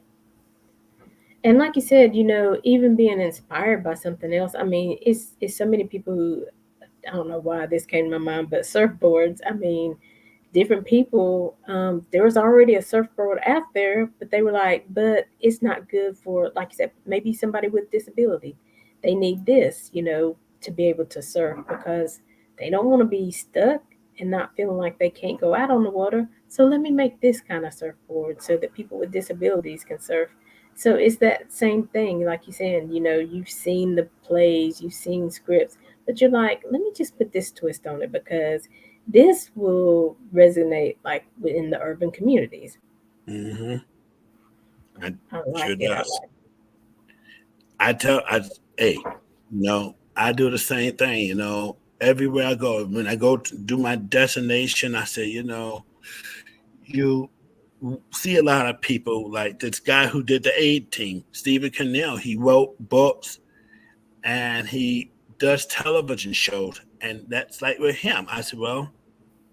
S1: And like you said, even being inspired by something else. I mean, it's so many people who I don't know why this came to my mind, but surfboards. I mean, different people. There was already a surfboard out there, but they were like, but it's not good for, like you said, maybe somebody with disability. They need this, to be able to surf because they don't want to be stuck and not feeling like they can't go out on the water. So let me make this kind of surfboard so that people with disabilities can surf. So it's that same thing, like you saying, you've seen the plays, you've seen scripts, but you're like, let me just put this twist on it because this will resonate like within the urban communities.
S2: Mm-hmm. I
S1: I like
S2: sure
S1: it. I
S2: does.
S1: like
S2: Hey, I do the same thing. Everywhere I go, when I go to do my destination, I say, you see a lot of people like this guy who did the aid team, Stephen Cannell. He wrote books and he does television shows, and that's like with him. I said, well,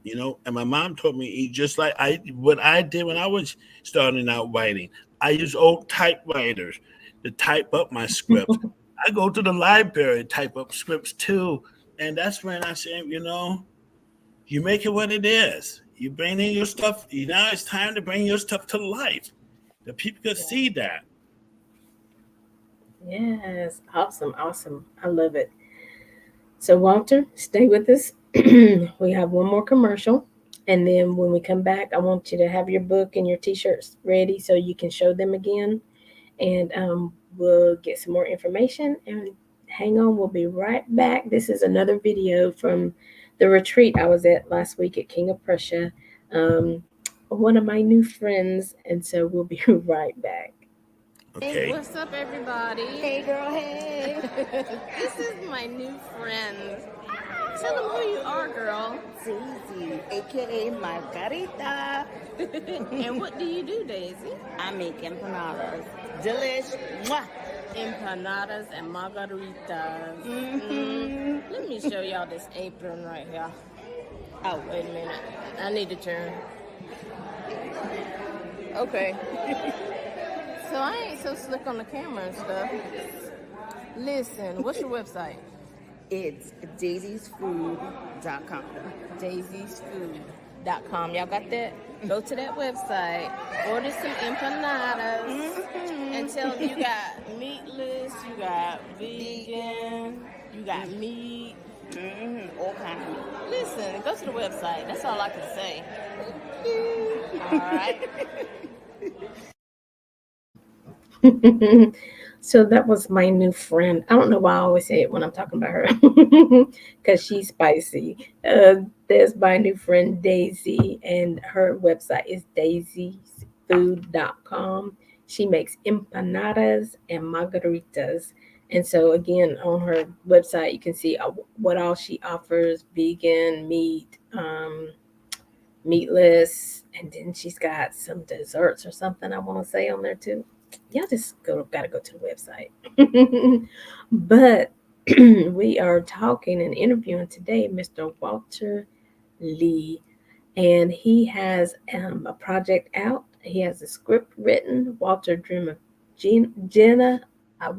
S2: and my mom told me he just like what I did when I was starting out writing. I use old typewriters to type up my scripts. I go to the library and type up scripts too, and that's when I say, you make it what it is. You bring in your stuff. Now it's time to bring your stuff to life. The people could see that.
S1: Yes, awesome, awesome. I love it. So, Walter, stay with us. We have one more commercial. And then when we come back, I want you to have your book and your t shirts ready so you can show them again. And we'll get some more information. And hang on, we'll be right back. This is another video from the retreat I was at last week at King of Prussia. Um, one of my new friends. And so we'll be right back. Hey,
S2: Okay.
S1: what's up, everybody?
S3: Hey, girl, hey.
S1: This is my new friend. Tell them who you are, girl.
S3: Daisy, aka Margarita.
S1: And what do you do, Daisy?
S3: I make empanadas. Delish. Mwah.
S1: Empanadas and margaritas. Let me show y'all this apron right here. Oh, wait a minute. I need to turn. Okay. So I ain't so slick on the camera and stuff. Listen, what's your website?
S3: It's daisiesfood.com.
S1: daisiesfood.com. Y'all got that? Go to that website, order some empanadas, and tell them you got meatless, you got vegan, you got meat,
S3: All kinds of meat.
S1: Listen, go to the website. That's all I can say. All right. So that was my new friend. I don't know why I always say it when I'm talking about her, because she's spicy. There's my new friend Daisy, and her website is daisiesfood.com. She makes empanadas and margaritas. And so, again, on her website, you can see what all she offers: vegan, meat, meatless, and then she's got some desserts or something I want to say on there too. Y'all just gotta go to the website. But we are talking and interviewing today Mr. Walter Lee, and he has a project out. He has a script written, Walter Dream of Jenna.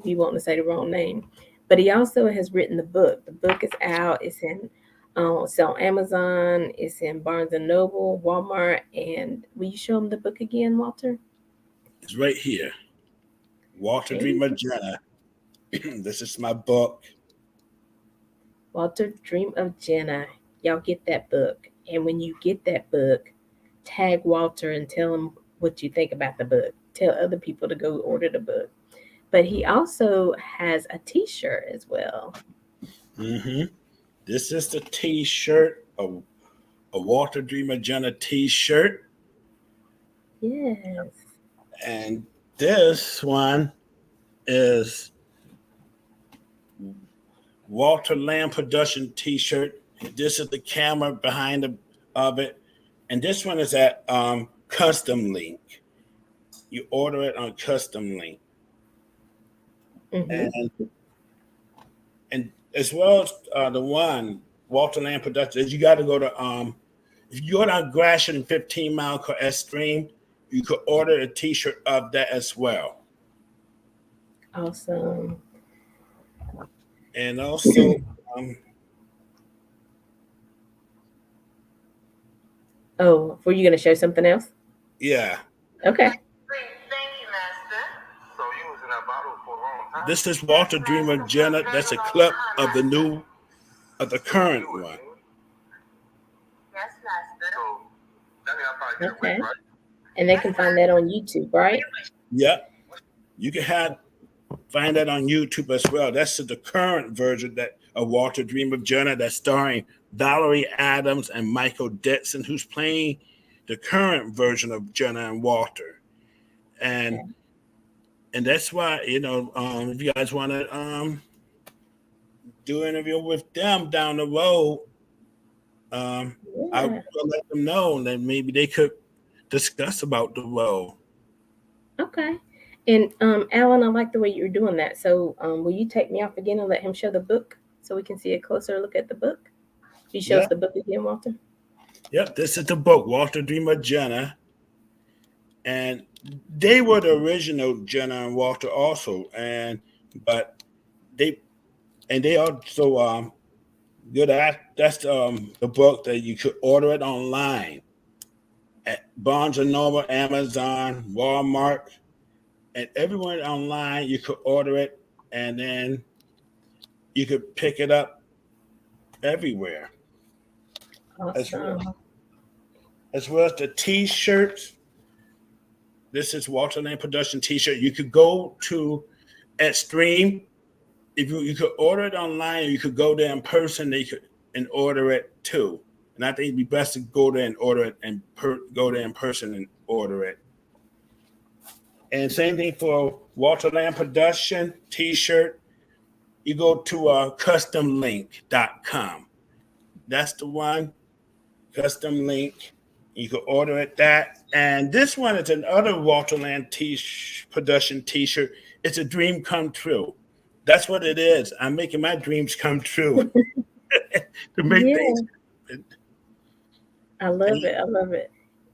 S1: We want to say the wrong name, but he also has written the book. The book is out. It's on Amazon. It's in Barnes and Noble, Walmart. And will you show him the book again, Walter?
S2: It's right here. Walter
S1: Okay.
S2: Dream of Jenna. This is my book.
S1: Walter Dream of Jenna. Y'all get that book. And when you get that book, tag Walter and tell him what you think about the book. Tell other people to go order the book. But he also has a T-shirt as well.
S2: This is the T-shirt, a Walter Dream of Jenna T-shirt.
S1: Yes.
S2: And this one is Walter Lamb Production T-shirt. This is the camera behind of it, and this one is at Custom Link. You order it on Custom Link, and as well as the one Walter Lamb Productions. You got to go to if you go to Gratiot and 15 Mile Extreme, you could order a T-shirt of that as well.
S1: Awesome.
S2: And also,
S1: oh, were you going to show something else?
S2: yeah.
S1: Okay.
S4: Thank you, Master. So you was in that bottle for a long time.
S2: This is Walter Dream of Jenna. That's a clip of the current one.
S4: Yes, Master. So that means I probably get it
S1: Okay.
S4: right?
S1: And they can find that on YouTube, right?
S2: Yep. You can find that on YouTube as well. That's the current version of Walter Dream of Jenna, that's starring Valerie Adams and Michael Detson, who's playing the current version of Jenna and Walter. And that's why, if you guys want to do an interview with them down the road, I will let them know that maybe they could discuss about the role.
S1: Okay. And Alan, I like the way you're doing that. So will you take me off again and let him show the book so we can see a closer look at the book? You show us the book again, Walter?
S2: Yep, this is the book, Walter Dream of Jenna. And they were the original Jenna and Walter also. But they also good at that's the book that you could order it online at Barnes and Noble, Amazon, Walmart, and everywhere online. You could order it, and then you could pick it up everywhere.
S1: Awesome.
S2: As well as the T-shirts. This is Walter Lane Production T-shirt. You could go to Extreme. If you could order it online, or you could go there in person. And order it too. And I think it'd be best to go there and order it and go there in person and order it. And same thing for Walter Lamb Production T-shirt. You go to customlink.com. That's the one, Custom Link. You can order it that. And this one is another Walterland production T-shirt. It's a dream come true. That's what it is. I'm making my dreams come true to make things
S1: Yeah,
S2: happen.
S1: I love
S2: And,
S1: it. I love it.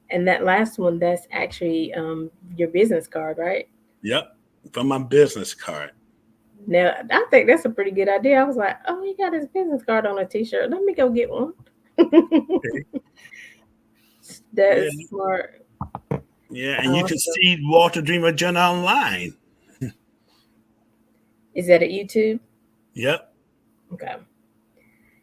S1: And that last one, that's actually your business card, right?
S2: yep, from my business card.
S1: Now, I think that's a pretty good idea. I was like, oh, he got his business card on a t-shirt. Let me go get one.
S2: Okay.
S1: That
S2: Yeah,
S1: is smart.
S2: yeah, and you can
S1: Awesome.
S2: see Walter Dreamer Jenna online.
S1: Is that at YouTube?
S2: Yep.
S1: Okay.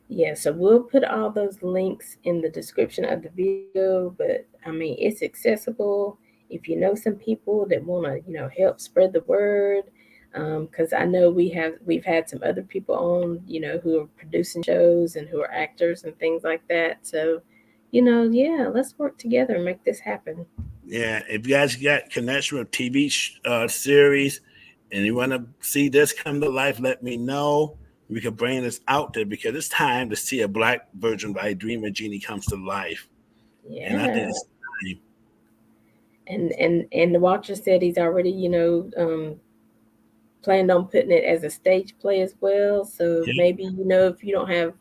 S1: Yeah, so we'll put all those links in the description of the video, but I mean, it's accessible if you know some people that want to, help spread the word. Because I know we've had some other people on, who are producing shows and who are actors and things like that. So, yeah, let's work together and make this happen.
S2: Yeah, if you guys got connection with TV series and you want to see this come to life, let me know. We can bring this out there because it's time to see a black version by Dreamer Genie comes to life. And I think
S1: Yeah.
S2: it's time.
S1: And the watcher said he's already, planned on putting it as a stage play as well. So
S2: Yeah,
S1: maybe, if you don't have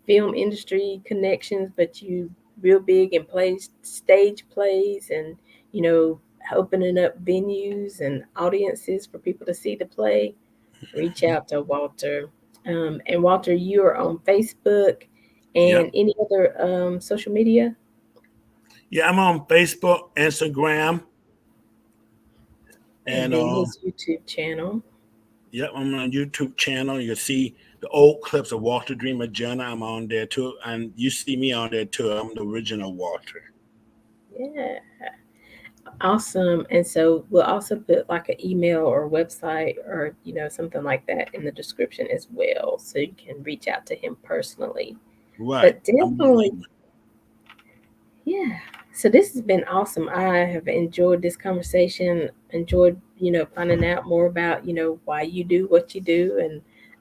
S1: film industry connections, but you real big and play stage plays and, you know, opening up venues and audiences for people to see the play, reach out to Walter. And Walter, you are on Facebook
S2: yeah,
S1: and any other social media,
S2: yeah. I'm on Facebook, Instagram,
S1: and
S2: and
S1: then his YouTube channel.
S2: yep, I'm on a YouTube channel. You can see the old clips of Walter Dreamer Jenna. I'm on there too, and you see me on there too. I'm the original Walter.
S1: Yeah. Awesome. And so we'll also put like an email or website or, something like that in the description as well. So you can reach out to him personally.
S2: Right.
S1: But
S2: I'm
S1: definitely, yeah. So this has been awesome. I have enjoyed this conversation, enjoyed, finding out more about, why you do what you do.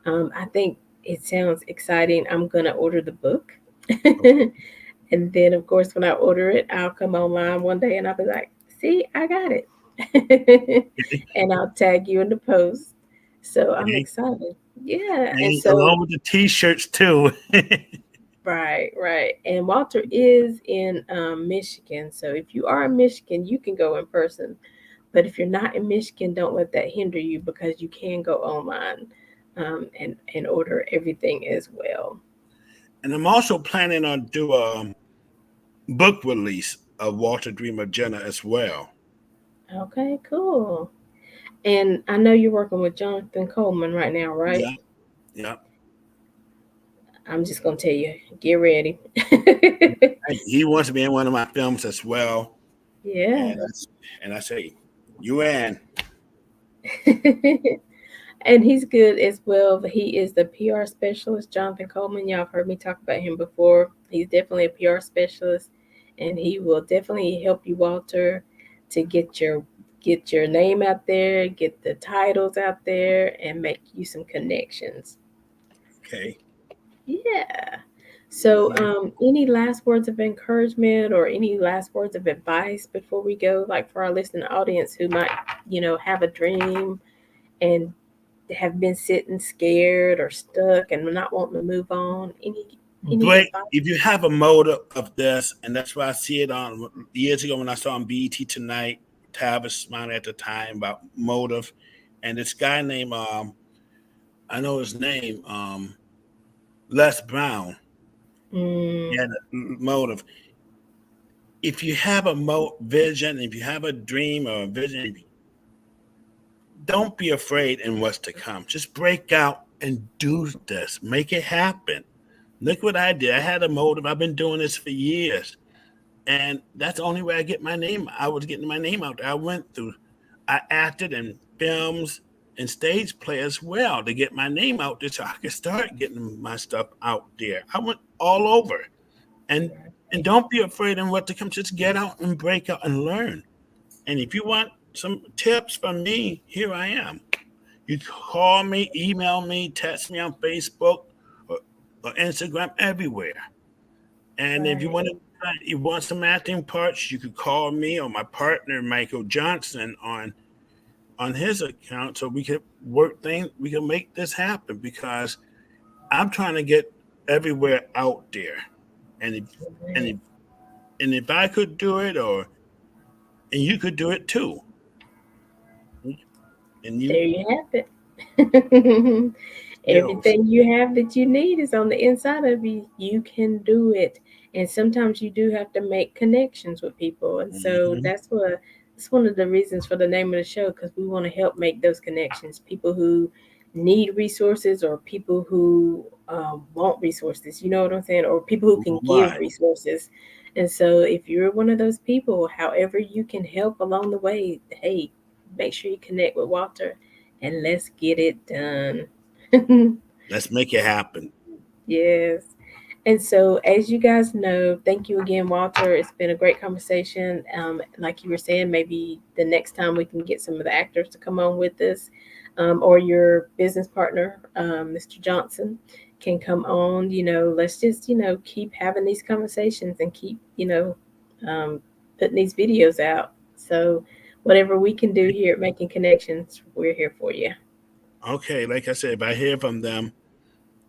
S1: And I think it sounds exciting. I'm going to order the book. And then, of course, when I order it, I'll come online one day and I'll be like, see, I got it. And I'll tag you in the post. So I'm
S2: okay.
S1: excited. Yeah. And
S2: And
S1: so,
S2: along with the T-shirts too.
S1: right, right. And Walter is in Michigan. So if you are in Michigan, you can go in person. But if you're not in Michigan, don't let that hinder you because you can go online and order everything as well.
S2: And I'm also planning on do a book release of Walter Dreamer Jenna as well.
S1: Okay, cool. And I know you're working with Jonathan Coleman right now, right?
S2: Yeah, yeah.
S1: I'm just gonna tell you, get ready.
S2: He wants to be in one of my films as well,
S1: Yeah.
S2: and I say, you in?
S1: And he's good as well. He is the PR specialist, Jonathan Coleman. Y'all have heard me talk about him before. He's definitely a PR specialist, and he will definitely help you, Walter, to get your name out there, get the titles out there, and make you some connections.
S2: Okay.
S1: Yeah. So,
S2: Yeah.
S1: any last words of encouragement or any last words of advice before we go, like for our listening audience who might, have a dream and have been sitting scared or stuck and not wanting to move on? Any
S2: But
S1: advice?
S2: if you have a motive of this, and that's why I see it on years ago when I saw on BET Tonight, Tavis Smiley at the time about motive, and this guy named I know his name Les Brown.
S1: Mm,
S2: Yeah, motive. If you have a vision, if you have a dream or a vision, don't be afraid in what's to come. Just break out and do this. Make it happen. Look what I did. I had a motive. I've been doing this for years. And that's the only way I get my name. I was getting my name out there. I acted in films and stage play as well to get my name out there so I could start getting my stuff out there. I went all over. And and don't be afraid in what to come. Just get out and break out and learn. And if you want some tips from me, here I am. You call me, email me, text me on Facebook or Instagram, everywhere. And if you want
S1: right.
S2: to you want some acting parts, you could call me or my partner Michael Johnson on his account, so we could work things. We can make this happen because I'm trying to get everywhere out there, and and if, and if I could do it, or and you could do it too, and
S1: There
S2: you
S1: you have it.
S2: you know
S1: Everything you have that you need is on the inside of you. You can do it. And sometimes you do have to make connections with people. And so
S2: mhm.
S1: that's one of the reasons for the name of the show, because we want to help make those connections. People who need resources, or people who want resources, you know what I'm saying? Or people who can give
S2: Why?
S1: resources. And so if you're one of those people, however you can help along the way, hey, make sure you connect with Walter and let's get it done.
S2: Let's make it happen.
S1: Yes. And so, as you guys know, thank you again, Walter. It's been a great conversation. Like you were saying, maybe the next time we can get some of the actors to come on with us, or your business partner, Mr. Johnson, can come on. Let's just, keep having these conversations and keep, um, putting these videos out. So, whatever we can do here at Making Connections, we're here for you.
S2: Okay, like I said, if I hear from them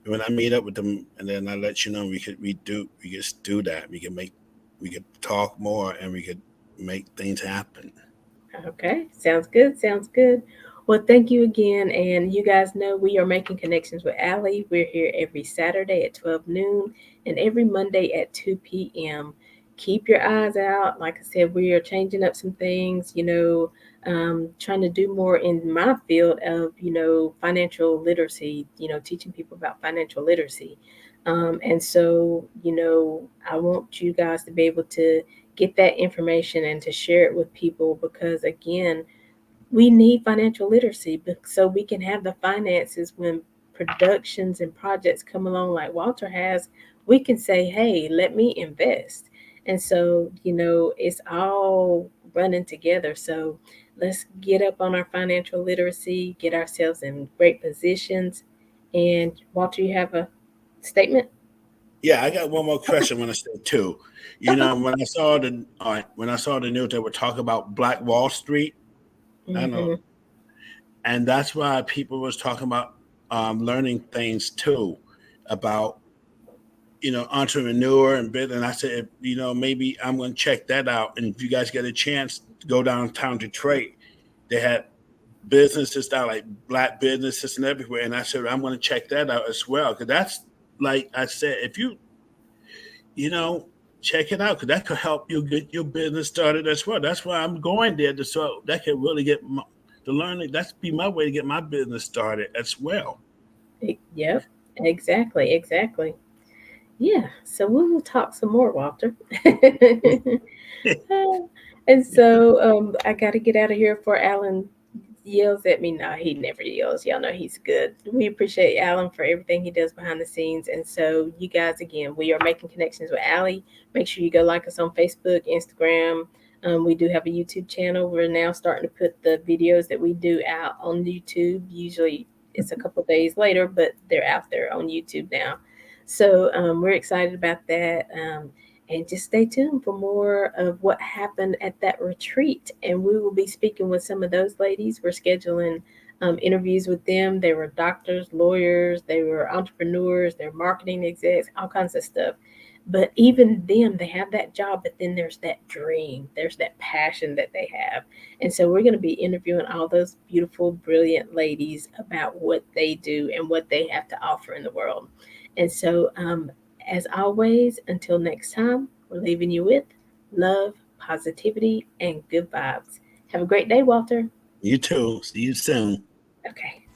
S2: when I meet up with them, and then I let you know, we just do that. We could talk more, and we could make things happen.
S1: Okay, sounds good. Sounds good. Well, thank you again. And you guys know we are making connections with Aly. We're here every Saturday at 12 noon and every Monday at 2 p.m. Keep your eyes out. Like I said, we are changing up some things, trying to do more in my field of, financial literacy, teaching people about financial literacy. And so, I want you guys to be able to get that information and to share it with people, because again, we need financial literacy so we can have the finances when productions and projects come along like Walter has. We can say, hey, let me invest. And so, it's all running together. So let's get up on our financial literacy, get ourselves in great positions. And Walter, you have a statement?
S2: Yeah, I got one more
S1: Okay.
S2: question. When I said two,
S1: Okay.
S2: when I saw the news, they were talking about Black Wall Street. I know,
S1: Hmm.
S2: and that's why people was talking about learning things too about entrepreneur and business. And I said, maybe I'm going to check that out. And if you guys get a chance to go downtown Detroit, they had businesses down, like black businesses and everywhere. And I said, I'm going to check that out as well, because that's, like I said, if you know check it out, because that could help you get your business started as well. That's why I'm going there, so that could really get to learn it. That's be my way to get my business started as well.
S1: Yep, exactly, exactly. Yeah, so we will talk some more, Walter. And so I got to get out of here before Alan yells at me. No, he never yells. Y'all know he's good. We appreciate Alan for everything he does behind the scenes. And so, you guys, again, we are making connections with Aly. Make sure you go like us on Facebook, Instagram. We do have a YouTube channel. We're now starting to put the videos that we do out on YouTube. Usually it's a couple days later, but they're out there on YouTube now. So we're excited about that. And just stay tuned for more of what happened at that retreat. And we will be speaking with some of those ladies. We're scheduling interviews with them. They were doctors, lawyers, they were entrepreneurs, they're marketing execs, all kinds of stuff. But even them, they have that job, but then there's that dream, there's that passion that they have. And so we're going to be interviewing all those beautiful, brilliant ladies about what they do and what they have to offer in the world. And so, as always, until next time, we're leaving you with love, positivity, and good vibes. Have a great day, Walter.
S2: You too. See you soon.
S1: Okay.